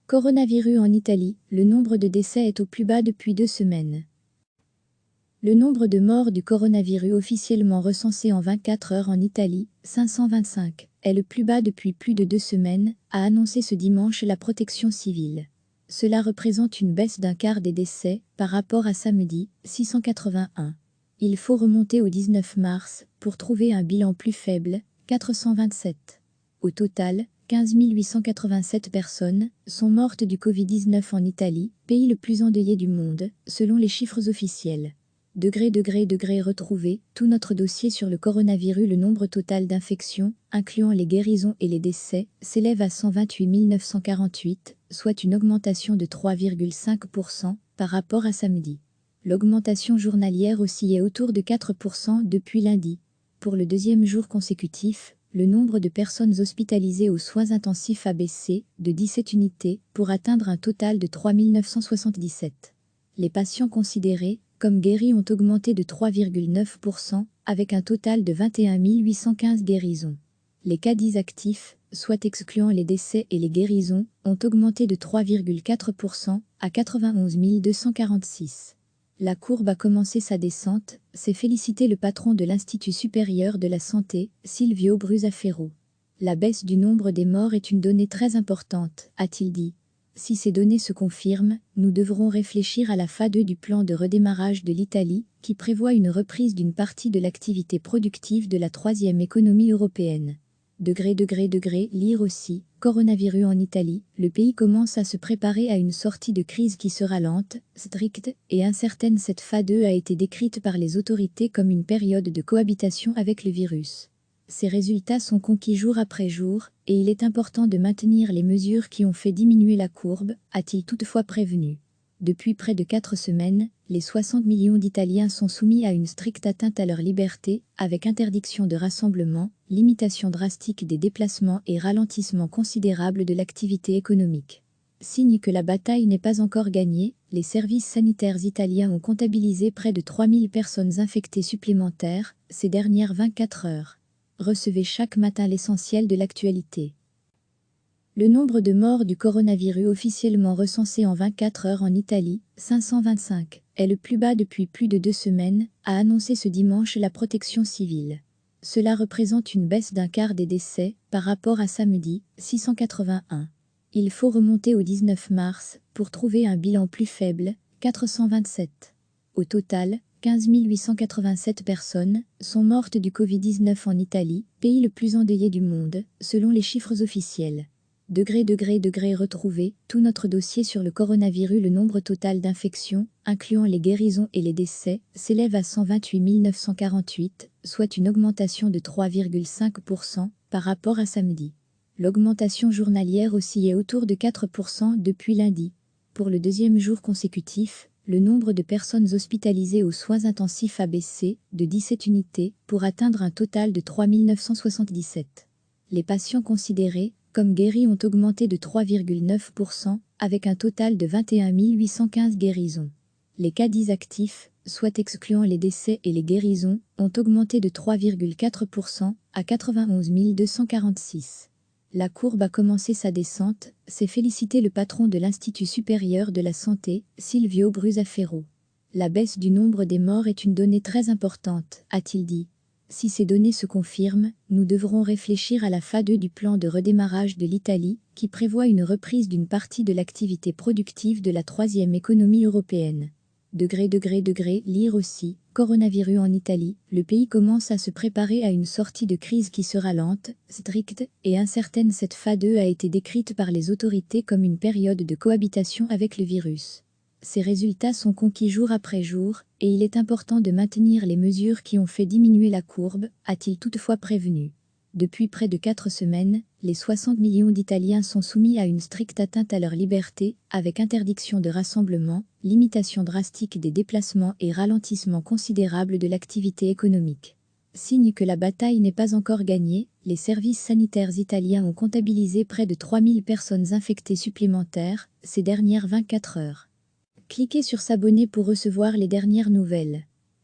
Coronavirus en Italie, le nombre de décès est au plus bas depuis 2 semaines. Le nombre de morts du coronavirus officiellement recensé en 24 heures en Italie, 525, est le plus bas depuis plus de 2 semaines, a annoncé ce dimanche la protection civile. Cela représente une baisse d'un quart des décès par rapport à samedi, 681. Il faut remonter au 19 mars pour trouver un bilan plus faible, 427. Au total, 15 887 personnes sont mortes du Covid-19 en Italie, pays le plus endeuillé du monde, selon les chiffres officiels. Retrouver tout notre dossier sur le coronavirus. Le nombre total d'infections, incluant les guérisons et les décès, s'élève à 128 948, soit une augmentation de 3,5% par rapport à samedi. L'augmentation journalière oscillait autour de 4% depuis lundi. Pour le deuxième jour consécutif, le nombre de personnes hospitalisées aux soins intensifs a baissé de 17 unités pour atteindre un total de 3 977. Les patients considérés comme guéris ont augmenté de 3,9% avec un total de 21 815 guérisons. Les cas dits actifs, soit excluant les décès et les guérisons, ont augmenté de 3,4% à 91 246. La courbe a commencé sa descente, s'est félicité le patron de l'Institut supérieur de la santé, Silvio Brusaferro. La baisse du nombre des morts est une donnée très importante, a-t-il dit. Si ces données se confirment, nous devrons réfléchir à la phase 2 du plan de redémarrage de l'Italie, qui prévoit une reprise d'une partie de l'activité productive de la troisième économie européenne. Lire aussi, coronavirus en Italie, le pays commence à se préparer à une sortie de crise qui sera lente, stricte et incertaine. Cette phase 2 a été décrite par les autorités comme une période de cohabitation avec le virus. Ces résultats sont conquis jour après jour, et il est important de maintenir les mesures qui ont fait diminuer la courbe, a-t-il toutefois prévenu. Depuis près de 4 semaines, les 60 millions d'Italiens sont soumis à une stricte atteinte à leur liberté, avec interdiction de rassemblement, limitation drastique des déplacements et ralentissement considérable de l'activité économique. Signe que la bataille n'est pas encore gagnée, les services sanitaires italiens ont comptabilisé près de 3000 personnes infectées supplémentaires ces dernières 24 heures. Recevez chaque matin l'essentiel de l'actualité. Le nombre de morts du coronavirus officiellement recensé en 24 heures en Italie, 525, est le plus bas depuis plus de 2 semaines, a annoncé ce dimanche la protection civile. Cela représente une baisse d'un quart des décès par rapport à samedi, 681. Il faut remonter au 19 mars pour trouver un bilan plus faible, 427. Au total, 15 887 personnes sont mortes du Covid-19 en Italie, pays le plus endeuillé du monde, selon les chiffres officiels. Retrouver tout notre dossier sur le coronavirus. Le nombre total d'infections, incluant les guérisons et les décès, s'élève à 128 948, soit une augmentation de 3,5% par rapport à samedi. L'augmentation journalière oscillait autour de 4% depuis lundi. Pour le deuxième jour consécutif, le nombre de personnes hospitalisées aux soins intensifs a baissé de 17 unités pour atteindre un total de 3 977. Les patients considérés comme guéris ont augmenté de 3,9% avec un total de 21 815 guérisons. Les cas dits actifs, soit excluant les décès et les guérisons, ont augmenté de 3,4% à 91 246. La courbe a commencé sa descente, s'est félicité le patron de l'Institut supérieur de la santé, Silvio Brusaferro. La baisse du nombre des morts est une donnée très importante, a-t-il dit. Si ces données se confirment, nous devrons réfléchir à la phase 2 du plan de redémarrage de l'Italie, qui prévoit une reprise d'une partie de l'activité productive de la troisième économie européenne. Lire aussi, coronavirus en Italie, le pays commence à se préparer à une sortie de crise qui sera lente, stricte et incertaine. Cette phase 2 a été décrite par les autorités comme une période de cohabitation avec le virus. Ces résultats sont conquis jour après jour, et il est important de maintenir les mesures qui ont fait diminuer la courbe, a-t-il toutefois prévenu. Depuis près de 4 semaines, les 60 millions d'Italiens sont soumis à une stricte atteinte à leur liberté, avec interdiction de rassemblement, limitation drastique des déplacements et ralentissement considérable de l'activité économique. Signe que la bataille n'est pas encore gagnée, les services sanitaires italiens ont comptabilisé près de 3000 personnes infectées supplémentaires ces dernières 24 heures. Cliquez sur s'abonner pour recevoir les dernières nouvelles.